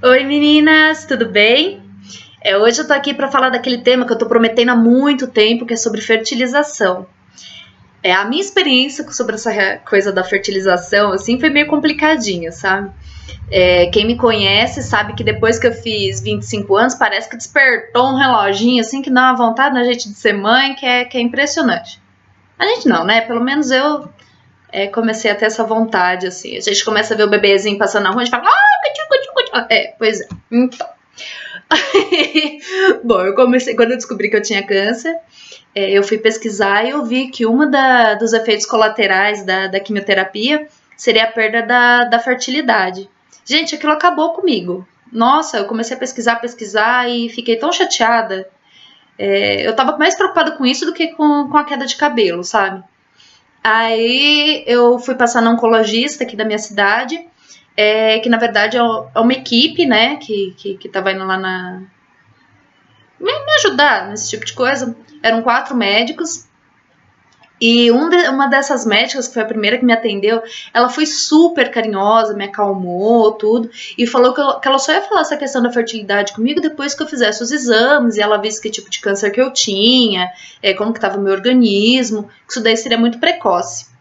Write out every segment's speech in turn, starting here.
Oi meninas, tudo bem? Hoje eu tô aqui para falar daquele tema que eu tô prometendo há muito tempo, que é sobre fertilização. A minha experiência sobre essa coisa da fertilização, assim, foi meio complicadinha, sabe? Quem me conhece sabe que depois que eu fiz 25 anos, parece que despertou um reloginho, assim, que dá uma vontade na gente de ser mãe, que é impressionante. A gente não, né? Pelo menos eu comecei a ter essa vontade, assim. A gente começa a ver o bebezinho passando na rua, a gente fala, cutiu, cutiu, cutiu. Pois é. Então, bom, eu comecei, quando eu descobri que eu tinha câncer, eu fui pesquisar e eu vi que dos efeitos colaterais da quimioterapia seria a perda da fertilidade. Gente, aquilo acabou comigo. Nossa, eu comecei a pesquisar e fiquei tão chateada. Eu tava mais preocupada com isso do que com a queda de cabelo, sabe? Aí eu fui passar na oncologista aqui da minha cidade, que na verdade é uma equipe, né, que tava indo lá me ajudar nesse tipo de coisa. Eram 4 médicos. E uma dessas médicas, que foi a primeira que me atendeu, ela foi super carinhosa, me acalmou, tudo, e falou que ela só ia falar essa questão da fertilidade comigo depois que eu fizesse os exames, e ela visse que tipo de câncer que eu tinha, como que estava o meu organismo, que isso daí seria muito precoce.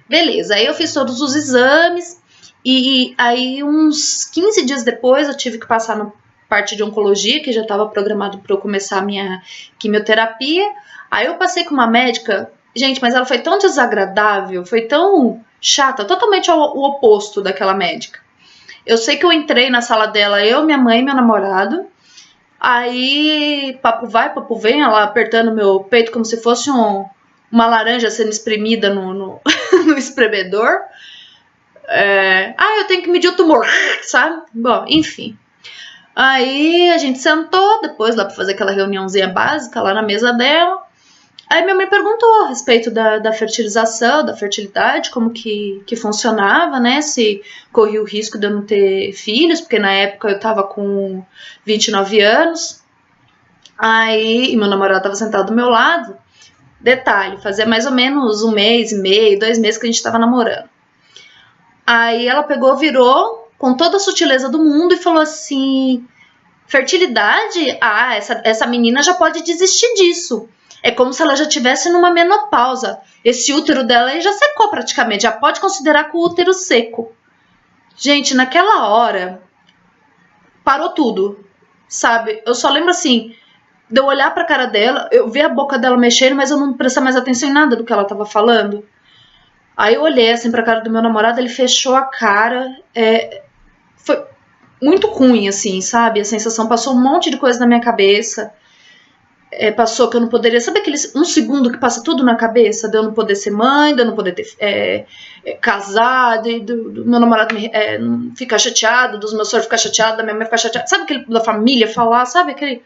Beleza, aí eu fiz todos os exames, e aí uns 15 dias depois eu tive que passar na parte de oncologia, que já estava programado para eu começar a minha quimioterapia. Aí eu passei com uma médica. Gente, mas ela foi tão desagradável, foi tão chata, totalmente o oposto daquela médica. Eu sei que eu entrei na sala dela, eu, minha mãe e meu namorado. Aí, papo vai, papo vem, ela apertando meu peito como se fosse uma laranja sendo espremida no espremedor. Eu tenho que medir o tumor, sabe? Bom, enfim. Aí a gente sentou, depois lá pra fazer aquela reuniãozinha básica lá na mesa dela. Aí minha mãe perguntou a respeito da fertilização, da fertilidade, como que funcionava, né? Se corria o risco de eu não ter filhos, porque na época eu tava com 29 anos. Aí, e meu namorado tava sentado do meu lado. Detalhe, fazia mais ou menos 1 mês e meio, 2 meses que a gente tava namorando. Aí ela pegou, virou, com toda a sutileza do mundo e falou assim: fertilidade? Essa menina já pode desistir disso. É como se ela já estivesse numa menopausa. Esse útero dela aí já secou praticamente, já pode considerar com o útero seco. Gente, naquela hora, parou tudo, sabe? Eu só lembro assim, de eu olhar pra cara dela, eu vi a boca dela mexendo, mas eu não prestei mais atenção em nada do que ela tava falando. Aí eu olhei assim pra cara do meu namorado, ele fechou a cara, foi muito ruim, assim, sabe? A sensação, passou um monte de coisa na minha cabeça. Passou que eu não poderia... Sabe aquele 1 segundo que passa tudo na cabeça? De eu não poder ser mãe, de eu não poder casar, do meu namorado ficar chateado, dos meus sogros ficar chateados, da minha mãe ficar chateada. Sabe aquele da família falar? Sabe aquele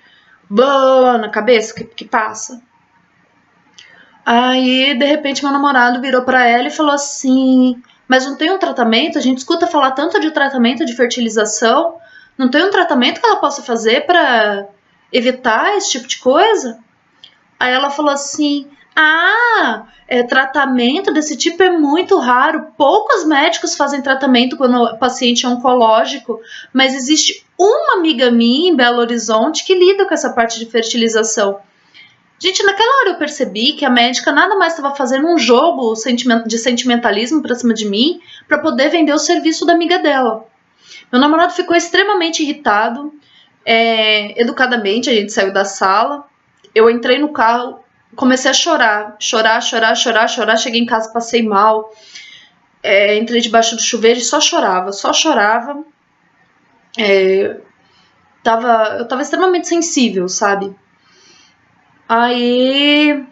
blá na cabeça que passa? Aí, de repente, meu namorado virou pra ela e falou assim: mas não tem um tratamento? A gente escuta falar tanto de tratamento de fertilização. Não tem um tratamento que ela possa fazer pra evitar esse tipo de coisa? Aí ela falou assim: tratamento desse tipo é muito raro. Poucos médicos fazem tratamento quando o paciente é oncológico, mas existe uma amiga minha em Belo Horizonte que lida com essa parte de fertilização. Gente, naquela hora eu percebi que a médica nada mais estava fazendo um jogo de sentimentalismo pra cima de mim para poder vender o serviço da amiga dela. Meu namorado ficou extremamente irritado. Educadamente, a gente saiu da sala. Eu entrei no carro, comecei a chorar. Cheguei em casa, passei mal. Entrei debaixo do chuveiro e só chorava. Eu tava extremamente sensível, sabe? Aí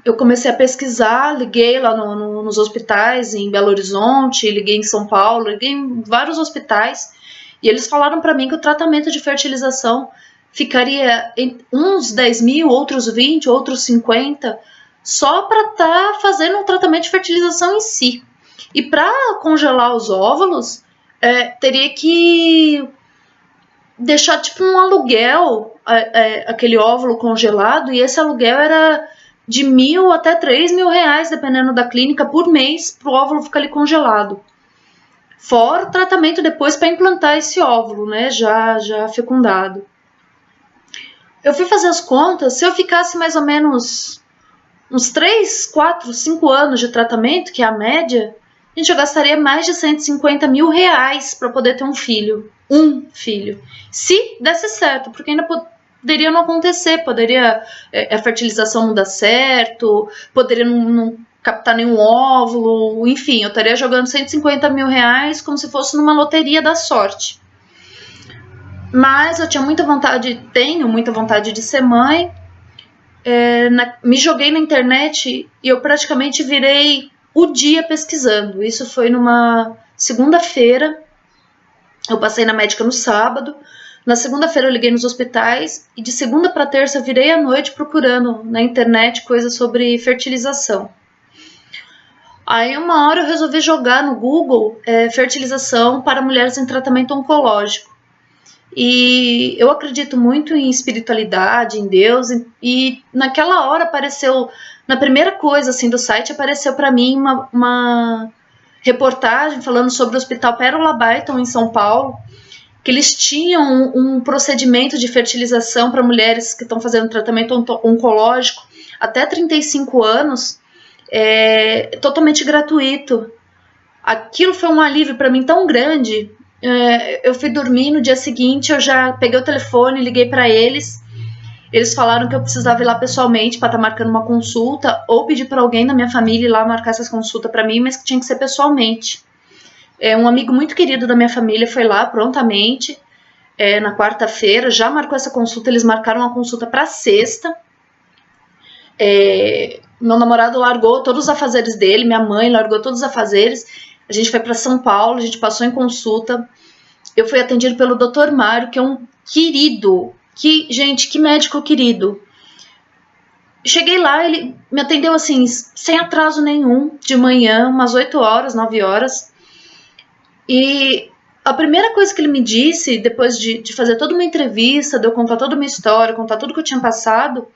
eu comecei a pesquisar, liguei lá nos hospitais em Belo Horizonte, liguei em São Paulo, liguei em vários hospitais, e eles falaram pra mim que o tratamento de fertilização ficaria em uns 10 mil, outros 20, outros 50, só pra estar fazendo um tratamento de fertilização em si. E pra congelar os óvulos, teria que deixar tipo um aluguel, aquele óvulo congelado, e esse aluguel era de 1.000 até 3.000 reais, dependendo da clínica, por mês, pro óvulo ficar ali congelado. Fora o tratamento depois para implantar esse óvulo, né, já fecundado. Eu fui fazer as contas, se eu ficasse mais ou menos uns 3, 4, 5 anos de tratamento, que é a média, gente, eu gastaria mais de 150 mil reais para poder ter um filho. Um filho. Se desse certo, porque ainda poderia não acontecer, poderia a fertilização não dar certo, poderia não captar nenhum óvulo, enfim, eu estaria jogando 150 mil reais como se fosse numa loteria da sorte. Mas eu tinha muita vontade, tenho muita vontade de ser mãe, me joguei na internet e eu praticamente virei o dia pesquisando. Isso foi numa segunda-feira, eu passei na médica no sábado, na segunda-feira eu liguei nos hospitais e de segunda para terça eu virei à noite procurando na internet coisas sobre fertilização. Aí uma hora eu resolvi jogar no Google fertilização para mulheres em tratamento oncológico. E eu acredito muito em espiritualidade, em Deus, e naquela hora apareceu, na primeira coisa assim do site, apareceu para mim uma reportagem falando sobre o Hospital Pérola Byton em São Paulo, que eles tinham um procedimento de fertilização para mulheres que estão fazendo tratamento oncológico até 35 anos, totalmente gratuito. Aquilo foi um alívio para mim tão grande. Eu fui dormir, no dia seguinte eu já peguei o telefone, liguei para eles. Eles falaram que eu precisava ir lá pessoalmente para estar marcando uma consulta, ou pedir para alguém da minha família ir lá marcar essas consultas para mim, mas que tinha que ser pessoalmente. Um amigo muito querido da minha família foi lá prontamente, na quarta-feira, já marcou essa consulta. Eles marcaram uma consulta para sexta. Meu namorado largou todos os afazeres dele, minha mãe largou todos os afazeres. A gente foi para São Paulo, a gente passou em consulta. Eu fui atendido pelo Dr. Mário, que é um querido. Gente, que médico querido. Cheguei lá, ele me atendeu assim, sem atraso nenhum, de manhã, umas 8 horas, 9 horas. E a primeira coisa que ele me disse, depois de fazer toda uma entrevista, de eu contar toda uma história, contar tudo que eu tinha passado,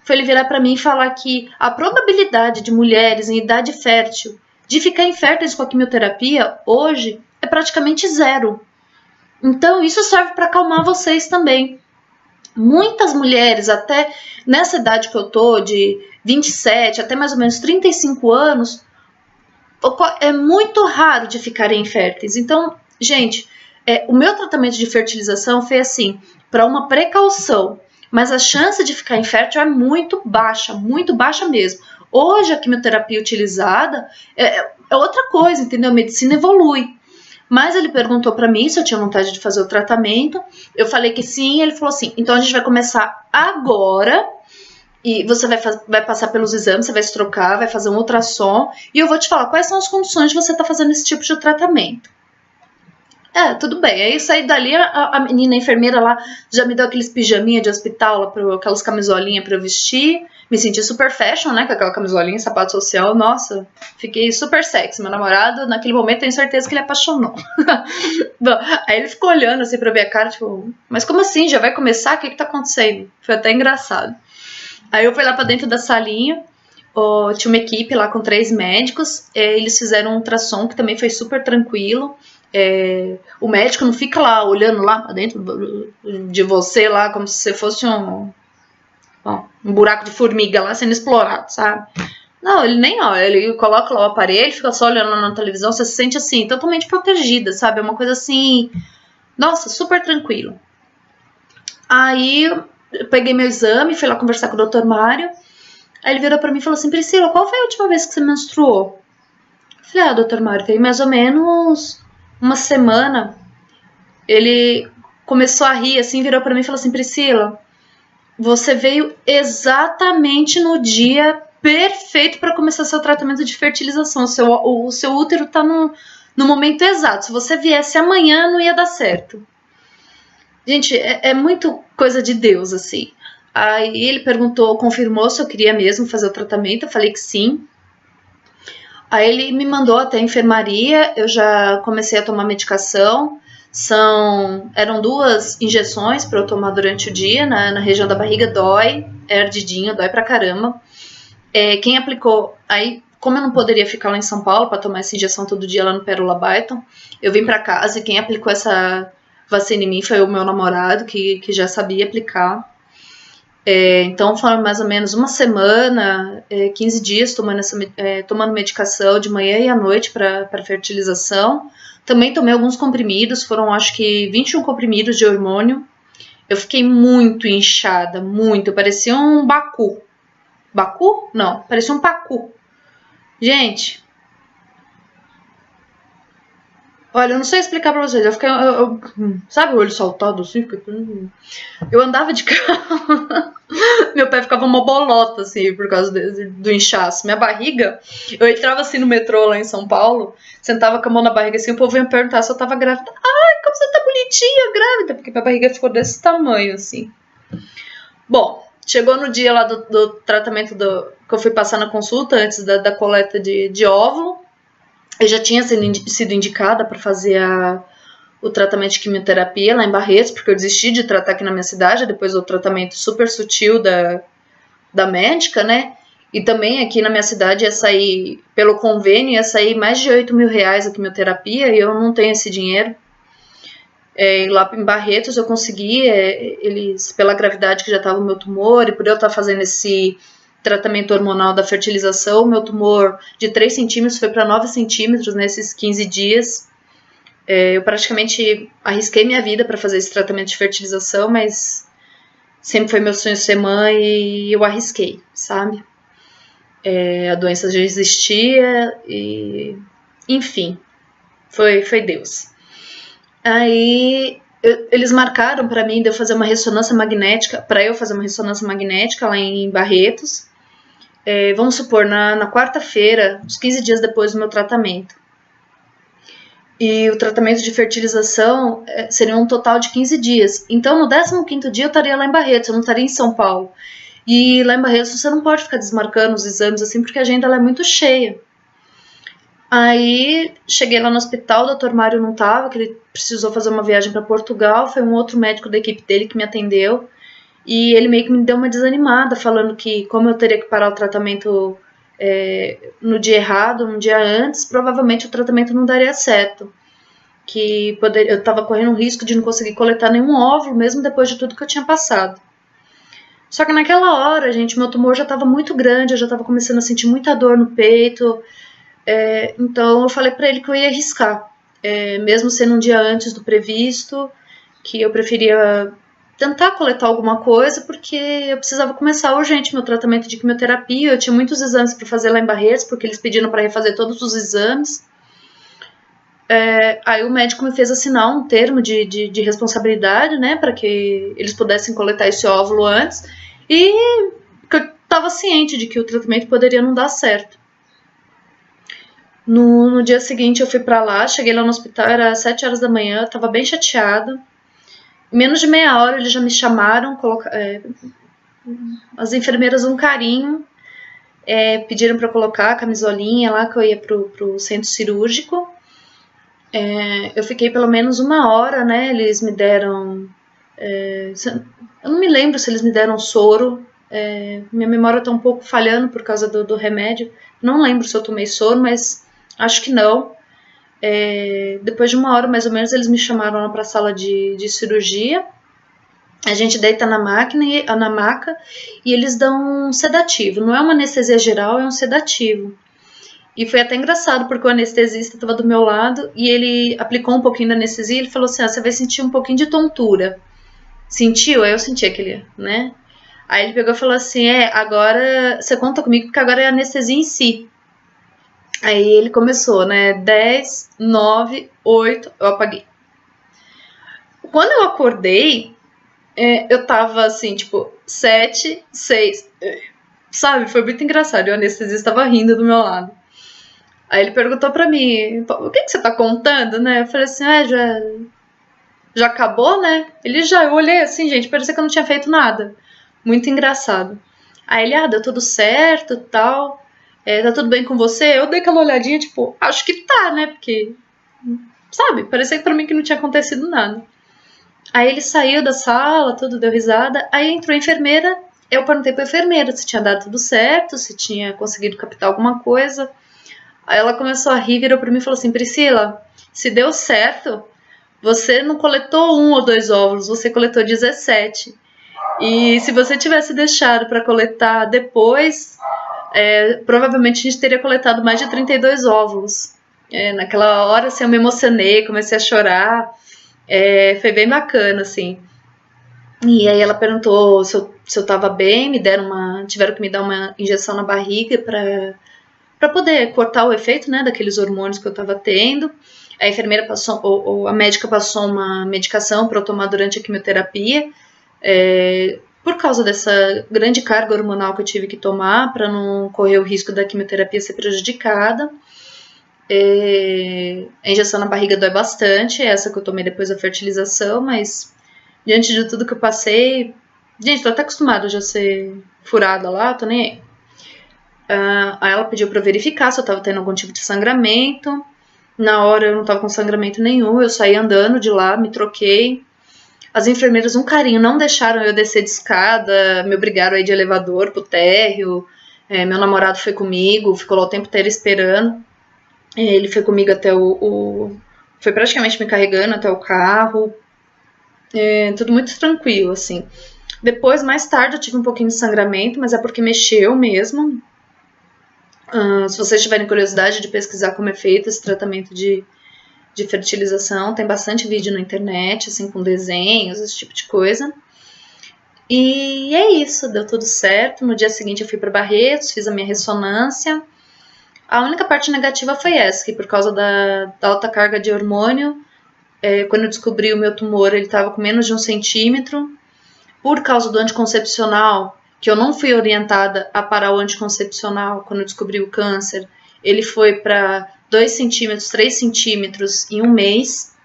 foi ele virar para mim e falar que a probabilidade de mulheres em idade fértil de ficar inférteis com a quimioterapia hoje é praticamente zero. Então isso serve para acalmar vocês também. Muitas mulheres, até nessa idade que eu tô, de 27 até mais ou menos 35 anos, é muito raro de ficarem inférteis. Então, gente, o meu tratamento de fertilização foi assim, para uma precaução, mas a chance de ficar infértil é muito baixa mesmo. Hoje a quimioterapia utilizada é outra coisa, entendeu? A medicina evolui. Mas ele perguntou para mim se eu tinha vontade de fazer o tratamento. Eu falei que sim, ele falou assim, então a gente vai começar agora e você vai passar pelos exames, você vai se trocar, vai fazer um ultrassom e eu vou te falar quais são as condições de você estar fazendo esse tipo de tratamento. Tudo bem. Aí saí dali, a menina, a enfermeira lá, já me deu aqueles pijaminha de hospital, aquelas camisolinhas pra eu vestir. Me senti super fashion, né, com aquela camisolinha, sapato social. Nossa, fiquei super sexy. Meu namorado, naquele momento, tenho certeza que ele apaixonou. Bom, aí ele ficou olhando assim pra ver a cara, tipo, mas como assim? Já vai começar? O que tá acontecendo? Foi até engraçado. Aí eu fui lá pra dentro da salinha, tinha uma equipe lá com 3 médicos, eles fizeram um ultrassom que também foi super tranquilo. O médico não fica lá olhando lá pra dentro de você lá como se você fosse um buraco de formiga lá sendo explorado, sabe? Não, ele nem olha, ele coloca lá o aparelho, fica só olhando lá na televisão, você se sente assim, totalmente protegida, sabe? É uma coisa assim, nossa, super tranquilo. Aí eu peguei meu exame, fui lá conversar com o Dr. Mário, aí ele virou pra mim e falou assim, Priscila, qual foi a última vez que você menstruou? Eu falei, Dr. Mário, tem mais ou menos uma semana. Ele começou a rir assim, virou pra mim e falou assim, Priscila, você veio exatamente no dia perfeito para começar seu tratamento de fertilização. O seu útero tá no momento exato. Se você viesse amanhã, não ia dar certo. Gente, é muito coisa de Deus, assim. Aí ele perguntou, confirmou se eu queria mesmo fazer o tratamento. Eu falei que sim. Aí ele me mandou até a enfermaria, eu já comecei a tomar medicação. Eram 2 injeções para eu tomar durante o dia, na região da barriga, dói, é ardidinho, dói pra caramba. Quem aplicou, aí como eu não poderia ficar lá em São Paulo para tomar essa injeção todo dia lá no Pérola Byton, eu vim para casa e quem aplicou essa vacina em mim foi o meu namorado, que já sabia aplicar. Então foram mais ou menos uma semana, 15 dias tomando medicação de manhã e à noite para fertilização. Também tomei alguns comprimidos, foram acho que 21 comprimidos de hormônio. Eu fiquei muito inchada, muito, parecia um bacu. Bacu? Não, parecia um pacu. Gente, olha, eu não sei explicar pra vocês. Eu fiquei. Sabe o olho saltado assim? Eu andava de carro. Meu pé ficava uma bolota, assim, por causa do inchaço. Minha barriga. Eu entrava assim no metrô lá em São Paulo, sentava com a mão na barriga assim, o povo ia me perguntar se eu tava grávida. Ai, como você tá bonitinha, grávida? Porque minha barriga ficou desse tamanho, assim. Bom, chegou no dia lá do tratamento que eu fui passar na consulta, antes da coleta de óvulo. Eu já tinha sido indicada para fazer o tratamento de quimioterapia lá em Barretos, porque eu desisti de tratar aqui na minha cidade, depois do tratamento super sutil da médica, né? E também aqui na minha cidade ia sair, pelo convênio, ia sair mais de 8 mil reais a quimioterapia e eu não tenho esse dinheiro. Lá em Barretos eu consegui, eles, pela gravidade que já estava o meu tumor e por eu estar fazendo esse tratamento hormonal da fertilização, meu tumor de 3 centímetros foi para 9 centímetros nesses 15 dias. Eu praticamente arrisquei minha vida para fazer esse tratamento de fertilização, mas sempre foi meu sonho ser mãe e eu arrisquei, sabe? A doença já existia e, enfim, foi Deus. Aí eles marcaram para mim de eu fazer uma ressonância magnética, para eu fazer uma ressonância magnética lá em Barretos. Vamos supor, na quarta-feira, uns 15 dias depois do meu tratamento. E o tratamento de fertilização seria um total de 15 dias. Então, no 15º dia, eu estaria lá em Barretos, eu não estaria em São Paulo. E lá em Barretos, você não pode ficar desmarcando os exames assim, porque a agenda ela é muito cheia. Aí, cheguei lá no hospital, o Dr. Mário não estava, que ele precisou fazer uma viagem para Portugal, foi um outro médico da equipe dele que me atendeu. E ele meio que me deu uma desanimada, falando que como eu teria que parar o tratamento no dia errado, um dia antes, provavelmente o tratamento não daria certo. Que eu estava correndo o risco de não conseguir coletar nenhum óvulo, mesmo depois de tudo que eu tinha passado. Só que naquela hora, gente, meu tumor já estava muito grande, eu já estava começando a sentir muita dor no peito. Então eu falei para ele que eu ia arriscar, mesmo sendo um dia antes do previsto, que eu preferia tentar coletar alguma coisa, porque eu precisava começar urgente meu tratamento de quimioterapia. Eu tinha muitos exames para fazer lá em Barretos, porque eles pediram para refazer todos os exames. Aí o médico me fez assinar um termo de responsabilidade, né, para que eles pudessem coletar esse óvulo antes, e que eu estava ciente de que o tratamento poderia não dar certo. No dia seguinte eu fui para lá, cheguei lá no hospital, era 7 horas da manhã, eu estava bem chateada. Em menos de meia hora eles já me chamaram, as enfermeiras um carinho, pediram para colocar a camisolinha lá que eu ia pro centro cirúrgico. Eu fiquei pelo menos uma hora, né? Eles me deram... eu não me lembro se eles me deram soro. Minha memória tá um pouco falhando por causa do remédio. Não lembro se eu tomei soro, mas acho que não. Depois de uma hora mais ou menos eles me chamaram lá para a sala de cirurgia. A gente deita na maca e eles dão um sedativo. Não é uma anestesia geral, é um sedativo. E foi até engraçado, porque o anestesista estava do meu lado e ele aplicou um pouquinho da anestesia e ele falou assim, você vai sentir um pouquinho de tontura. Sentiu? Aí eu senti aquele, né? Aí ele pegou e falou assim, agora você conta comigo porque agora é anestesia em si. Aí ele começou, né? 10, 9, 8, eu apaguei. Quando eu acordei, eu tava assim, tipo, 7, 6, sabe? Foi muito engraçado, e o anestesista tava rindo do meu lado. Aí ele perguntou pra mim, o que você tá contando, né? Eu falei assim, já acabou, né? Eu olhei assim, gente, parecia que eu não tinha feito nada. Muito engraçado. Aí ele, deu tudo certo, tal, tá tudo bem com você? Eu dei aquela olhadinha, tipo, acho que tá, né? Porque, sabe, parecia pra mim que não tinha acontecido nada. Aí ele saiu da sala, tudo, deu risada, aí entrou a enfermeira Eu perguntei pra enfermeira se tinha dado tudo certo, se tinha conseguido captar alguma coisa. Aí ela começou a rir, virou pra mim e falou assim: Priscila, se deu certo, você não coletou 1 ou 2 óvulos, você coletou 17. E se você tivesse deixado para coletar depois, provavelmente a gente teria coletado mais de 32 óvulos. Naquela hora, assim, eu me emocionei, comecei a chorar. Foi bem bacana, assim. E aí ela perguntou se eu tava bem, tiveram que me dar uma injeção na barriga para poder cortar o efeito, né, daqueles hormônios que eu tava tendo. A enfermeira passou, ou a médica passou uma medicação para eu tomar durante a quimioterapia, por causa dessa grande carga hormonal que eu tive que tomar, para não correr o risco da quimioterapia ser prejudicada. A injeção na barriga dói bastante, essa que eu tomei depois da fertilização, mas diante de tudo que eu passei, gente, tô até acostumada já a ser furada lá, tô nem aí. Aí ela pediu pra eu verificar se eu tava tendo algum tipo de sangramento. Na hora eu não tava com sangramento nenhum, eu saí andando de lá, me troquei. As enfermeiras, um carinho, não deixaram eu descer de escada, me obrigaram a ir de elevador pro térreo. Meu namorado foi comigo, ficou lá o tempo inteiro esperando. Ele foi comigo até foi praticamente me carregando até o carro. Tudo muito tranquilo, assim. Depois, mais tarde, eu tive um pouquinho de sangramento, mas é porque mexeu mesmo. Se vocês tiverem curiosidade de pesquisar como é feito esse tratamento de fertilização, tem bastante vídeo na internet, assim, com desenhos, esse tipo de coisa. E é isso, deu tudo certo. No dia seguinte eu fui para Barretos, fiz a minha ressonância. A única parte negativa foi essa, que por causa da alta carga de hormônio, quando eu descobri o meu tumor, ele estava com menos de 1 centímetro. Por causa do anticoncepcional, que eu não fui orientada a parar o anticoncepcional quando eu descobri o câncer, ele foi para 2 centímetros, 3 centímetros em 1 mês.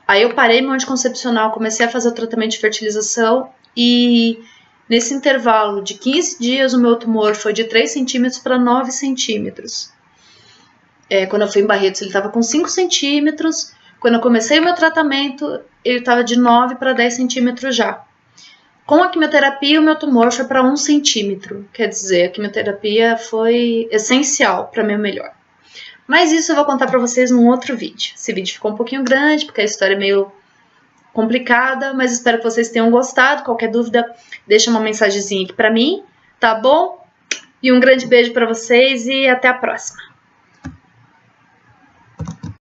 Aí eu parei meu anticoncepcional, comecei a fazer o tratamento de fertilização e nesse intervalo de 15 dias o meu tumor foi de 3 centímetros para 9 centímetros. Quando eu fui em Barretos ele estava com 5 centímetros, quando eu comecei o meu tratamento ele estava de 9 para 10 centímetros já. Com a quimioterapia, o meu tumor foi para 1 centímetro. Quer dizer, a quimioterapia foi essencial para meu melhor. Mas isso eu vou contar para vocês num outro vídeo. Esse vídeo ficou um pouquinho grande, porque a história é meio complicada, mas espero que vocês tenham gostado. Qualquer dúvida, deixa uma mensagenzinha aqui para mim, tá bom? E um grande beijo para vocês e até a próxima.